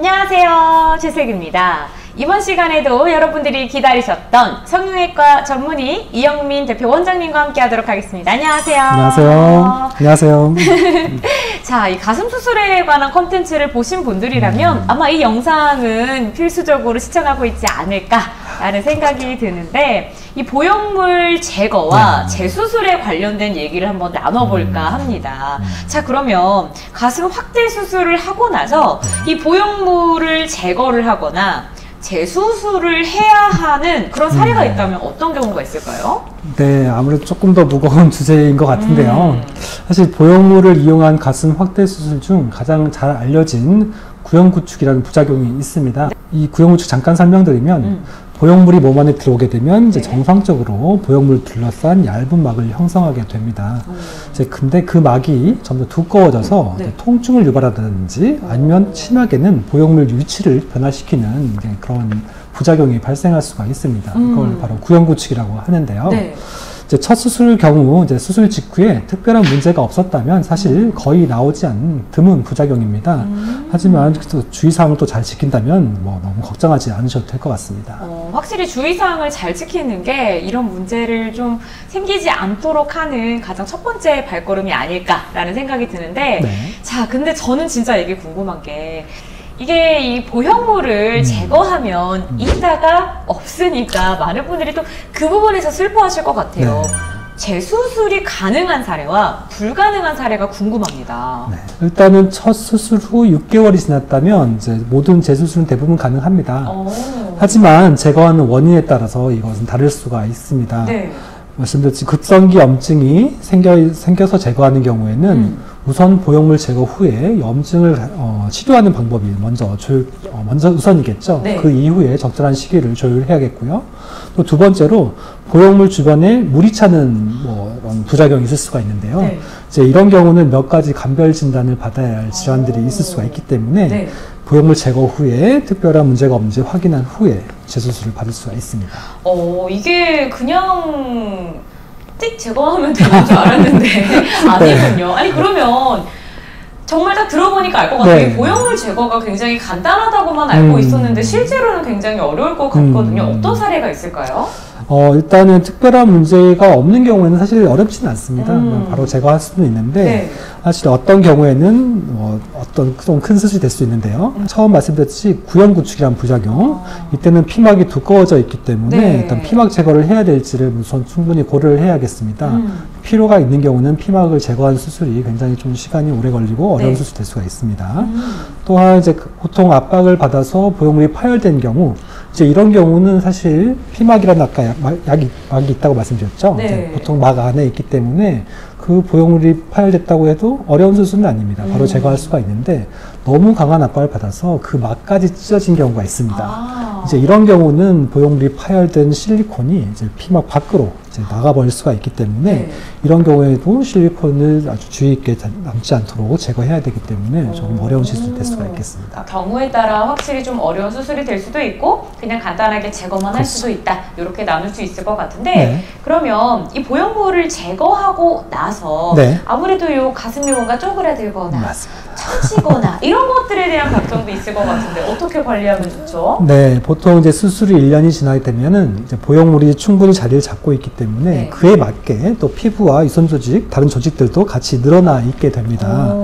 안녕하세요, 최슬기입니다. 이번 시간에도 여러분들이 기다리셨던 성형외과 전문의 이영민 대표 원장님과 함께 하도록 하겠습니다. 안녕하세요. 안녕하세요. 안녕하세요. 자, 이 가슴 수술에 관한 콘텐츠를 보신 분들이라면 아마 이 영상은 필수적으로 시청하고 있지 않을까라는 생각이 드는데, 이 보형물 제거와 재수술에 관련된 얘기를 한번 나눠볼까 합니다. 자, 그러면 가슴 확대 수술을 하고 나서 이 보형물을 제거를 하거나 재수술을 해야 하는 그런 사례가 있다면 어떤 경우가 있을까요? 네, 아무래도 조금 더 무거운 주제인 것 같은데요. 사실 보형물을 이용한 가슴 확대 수술 중 가장 잘 알려진 구형구축이라는 부작용이 있습니다. 이 구형구축 잠깐 설명드리면 보형물이 몸 안에 들어오게 되면 이제 정상적으로 보형물을 둘러싼 얇은 막을 형성하게 됩니다. 근데 그 막이 점점 두꺼워져서 통증을 유발하든지 아니면 심하게는 보형물 위치를 변화시키는 이제 그런 부작용이 발생할 수가 있습니다. 그걸 바로 구형구축이라고 하는데요. 이제 첫 수술 경우 이제 수술 직후에 특별한 문제가 없었다면 사실 거의 나오지 않는 드문 부작용입니다. 하지만 주의사항을 또 잘 지킨다면 뭐 너무 걱정하지 않으셔도 될 것 같습니다. 확실히 주의사항을 잘 지키는 게 이런 문제를 좀 생기지 않도록 하는 가장 첫 번째 발걸음이 아닐까라는 생각이 드는데, 자, 근데 저는 진짜 이게 궁금한 게, 이게 이 보형물을 제거하면 있다가 없으니까 많은 분들이 또 그 부분에서 슬퍼하실 것 같아요. 재수술이 가능한 사례와 불가능한 사례가 궁금합니다. 일단은 첫 수술 후 6개월이 지났다면 이제 모든 재수술은 대부분 가능합니다. 하지만 제거하는 원인에 따라서 이것은 다를 수가 있습니다. 말씀드렸듯이 급성기 염증이 생겨서 제거하는 경우에는 우선 보형물 제거 후에 염증을 치료하는 방법이 먼저 우선이겠죠. 그 이후에 적절한 시기를 조율해야겠고요. 또 두 번째로 보형물 주변에 물이 차는 이런 부작용이 있을 수가 있는데요. 이제 이런 경우는 몇 가지 감별 진단을 받아야 할 질환들이 있을 수가 있기 때문에 보형물 제거 후에 특별한 문제가 없는지 확인한 후에 재수술을 받을 수가 있습니다. 이게 그냥 띡 제거하면 되는 줄 알았는데 아니군요. 아니, 그러면 정말 딱 들어보니까 알 것 같아요. 보형물 제거가 굉장히 간단하다고만 알고 있었는데 실제로는 굉장히 어려울 것 같거든요. 어떤 사례가 있을까요? 일단은 특별한 문제가 없는 경우에는 사실 어렵지는 않습니다. 바로 제거할 수도 있는데, 사실 어떤 경우에는 어떤 좀 큰 수술이 될 수 있는데요. 처음 말씀드렸듯이 구형구축이란 부작용, 이때는 피막이 두꺼워져 있기 때문에 일단 피막 제거를 해야 될지를 우선 충분히 고려를 해야겠습니다. 필요가 있는 경우는 피막을 제거하는 수술이 굉장히 좀 시간이 오래 걸리고 어려운 수술이 될 수가 있습니다. 또한 이제 보통 압박을 받아서 보형물이 파열된 경우, 이제 이런 경우는 사실 피막이라는 아까 막이 있다고 말씀드렸죠. 보통 막 안에 있기 때문에 그 보형물이 파열됐다고 해도 어려운 수술은 아닙니다. 바로 제거할 수가 있는데, 너무 강한 압박을 받아서 그 막까지 찢어진 경우가 있습니다. 이제 이런 경우는 보형물이 파열된 실리콘이 이제 피막 밖으로 이제 나가버릴 수가 있기 때문에 이런 경우에도 실리콘을 아주 주의 있게 남지 않도록 제거해야 되기 때문에 조금 어려운 수술이 될 수가 있겠습니다. 경우에 따라 확실히 좀 어려운 수술이 될 수도 있고 그냥 간단하게 제거만 할 수도 있다, 이렇게 나눌 수 있을 것 같은데, 그러면 이 보형물을 제거하고 나서 아무래도 요 가슴이 뭔가 쪼그라들거나 처지거나 이런 것들에 대한 걱정도 있을 것 같은데 어떻게 관리하면 좋죠? 보통 이제 수술이 1년이 지나게 되면은 이제 보형물이 충분히 자리를 잡고 있기 때문에 그에 맞게 또 피부와 유선 조직, 다른 조직들도 같이 늘어나 있게 됩니다.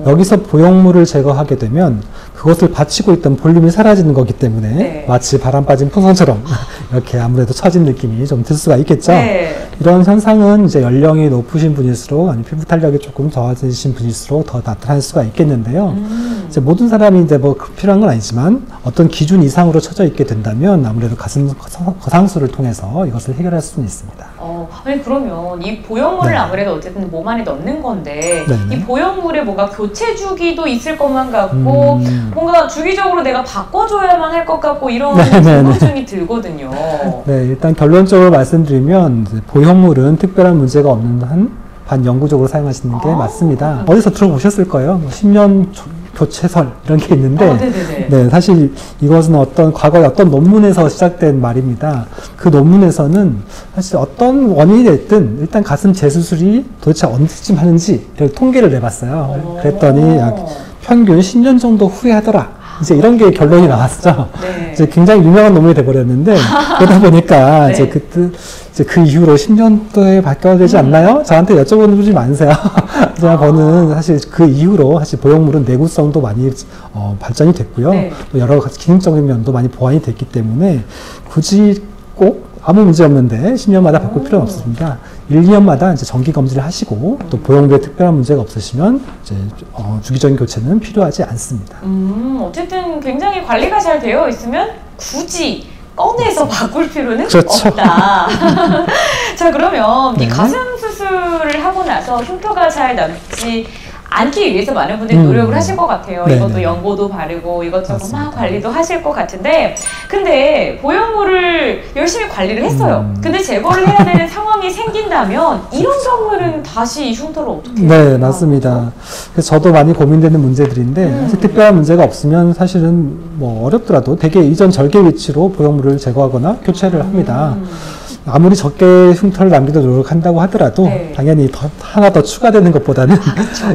여기서 보형물을 제거하게 되면 그것을 받치고 있던 볼륨이 사라지는 거기 때문에 마치 바람 빠진 풍선처럼 이렇게 아무래도 처진 느낌이 좀 들 수가 있겠죠. 이런 현상은 이제 연령이 높으신 분일수록, 아니 피부 탄력이 조금 더해진 분일수록 더 나타날 수가 있겠는데요. 이제 모든 사람이 이제 필요한 건 아니지만 어떤 기준 이상으로 처져 있게 된다면 아무래도 가슴 거상술을 통해서 이것을 해결할 수는 있습니다. 아니, 그러면 이 보형물을 아무래도 어쨌든 몸 안에 넣는 건데 이 보형물에 뭔가 교체 주기도 있을 것만 같고 뭔가 주기적으로 내가 바꿔줘야만 할 것 같고 이런 궁금증이 들거든요. 일단 결론적으로 말씀드리면 이제 보형물은 특별한 문제가 없는 한 반영구적으로 사용하시는 게 맞습니다. 어디서 들어보셨을 거예요. 10년 교체설 이런 게 있는데, 사실 이것은 과거에 어떤 논문에서 시작된 말입니다. 그 논문에서는 사실 어떤 원인이 됐든 일단 가슴 재수술이 도대체 언제쯤 하는지 통계를 내봤어요. 그랬더니 약 평균 10년 정도 후에 하더라. 이제 이런 게 결론이 나왔죠. 네. 이제 굉장히 유명한 논문이 돼버렸는데 그러다 보니까 네. 이제 그 이후로 10년도에 바뀌어야 되지 않나요? 저한테 여쭤보는 분이 많으세요. 제가 보는 사실 그 이후로 사실 보형물은 내구성도 많이 발전이 됐고요. 네. 또 여러 가지 기능적인 면도 많이 보완이 됐기 때문에 굳이 꼭 아무 문제 없는데 10년마다 바꿀 필요는 없습니다. 1, 2년마다 이제 정기 검진을 하시고 또 보형물에 특별한 문제가 없으시면 이제 주기적인 교체는 필요하지 않습니다. 어쨌든 굉장히 관리가 잘 되어 있으면 굳이 꺼내서 바꿀 필요는 그렇죠. 없다. 자, 그러면 네. 이 가슴 수술을 하고 나서 흉터가 잘 남지 않기 위해서 많은 분들이 노력을 하실 것 같아요. 네, 이것도 네. 연고도 바르고 이것저것 맞습니다. 막 관리도 하실 것 같은데, 근데 보형물을 열심히 관리를 했어요. 근데 제거를 해야 되는 상황이 생긴다면 이런 경우는 다시 이 흉터를 어떻게 네, 해요? 맞습니다. 그래서 저도 많이 고민되는 문제들인데 사실 특별한 문제가 없으면 사실은 뭐 어렵더라도 대개 이전 절개 위치로 보형물을 제거하거나 교체를 합니다. 아무리 적게 흉터를 남기도록 노력한다고 하더라도 네. 당연히 하나 더 추가되는 것보다는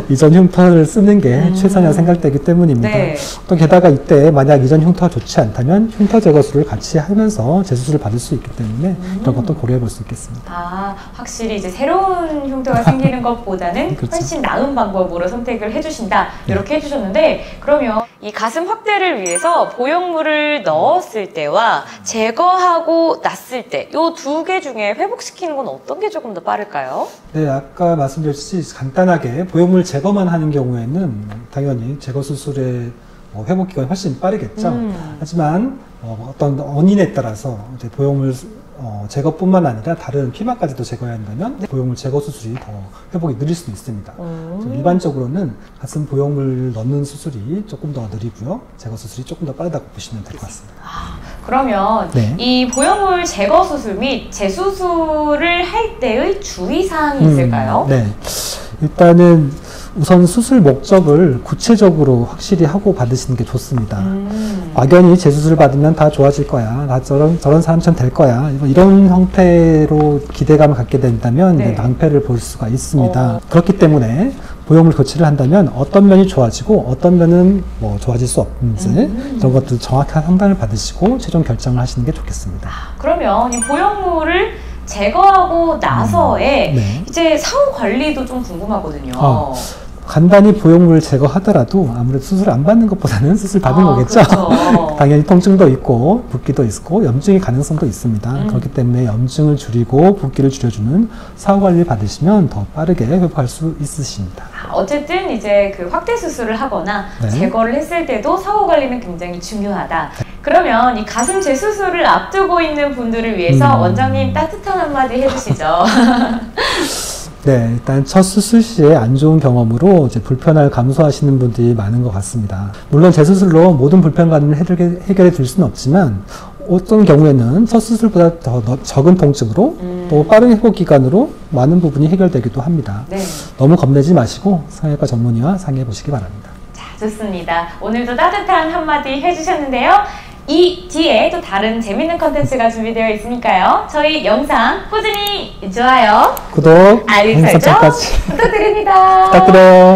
이전 흉터를 쓰는 게 최선이라 생각되기 때문입니다. 네. 또 게다가 이때 만약 이전 흉터가 좋지 않다면 흉터 제거술을 같이 하면서 재수술을 받을 수 있기 때문에 이런 것도 고려해 볼 수 있겠습니다. 아, 확실히 이제 새로운 흉터가 생기는 것보다는 그렇죠. 훨씬 나은 방법으로 선택을 해주신다. 이렇게 해주셨는데, 그러면 이 가슴 확대를 위해서 보형물을 넣었을 때와 제거하고 났을 때, 요 두 개 중에 회복시키는 건 어떤 게 조금 더 빠를까요? 네, 아까 말씀드렸듯이 간단하게 보형물 제거만 하는 경우에는 당연히 제거 수술의 회복 기간이 훨씬 빠르겠죠. 하지만 어떤 원인에 따라서 이제 보형물 제거뿐만 아니라 다른 피막까지도 제거해야 한다면 보형물 제거 수술이 더 회복이 느릴 수도 있습니다. 일반적으로는 가슴 보형물 넣는 수술이 조금 더 느리고요. 제거 수술이 조금 더 빠르다고 보시면 될 것 같습니다. 그러면 네. 이 보형물 제거 수술 및 재수술을 할 때의 주의사항이 있을까요? 네. 일단은 우선 수술 목적을 구체적으로 확실히 하고 받으시는 게 좋습니다. 막연히 재수술을 받으면 다 좋아질 거야. 나 저런 사람처럼 될 거야. 이런 형태로 기대감을 갖게 된다면 네. 낭패를 볼 수가 있습니다. 그렇기 때문에 보형물 교체를 한다면 어떤 면이 좋아지고 어떤 면은 뭐 좋아질 수 없는지 이런 것들 정확한 상담을 받으시고 최종 결정을 하시는 게 좋겠습니다. 그러면 이 보형물을 제거하고 나서의 네. 이제 사후 관리도 좀 궁금하거든요. 간단히 보형물을 제거하더라도 아무래도 수술 안 받는 것보다는 수술 받은 거겠죠. 그렇죠. 당연히 통증도 있고 붓기도 있고 염증의 가능성도 있습니다. 그렇기 때문에 염증을 줄이고 붓기를 줄여주는 사후 관리를 받으시면 더 빠르게 회복할 수 있으십니다. 어쨌든 이제 그 확대 수술을 하거나 네. 제거를 했을 때도 사후 관리는 굉장히 중요하다. 그러면 이 가슴 재수술을 앞두고 있는 분들을 위해서 원장님 따뜻한 한마디 해주시죠. 네, 일단 첫 수술 시에 안 좋은 경험으로 이제 불편을 감수하시는 분들이 많은 것 같습니다. 물론 재수술로 모든 불편감을 해결해 드릴 수는 없지만 어떤 경우에는 첫 수술보다 더 적은 통증으로 또 빠른 회복 기간으로 많은 부분이 해결되기도 합니다. 네. 너무 겁내지 마시고 성형외과 전문의와 상의해 보시기 바랍니다. 자, 좋습니다. 오늘도 따뜻한 한마디 해주셨는데요. 이 뒤에 또 다른 재밌는 컨텐츠가 준비되어 있으니까요. 저희 영상 꾸준히 좋아요, 구독, 알림 설정 설정까지 부탁드립니다. 부탁드려요.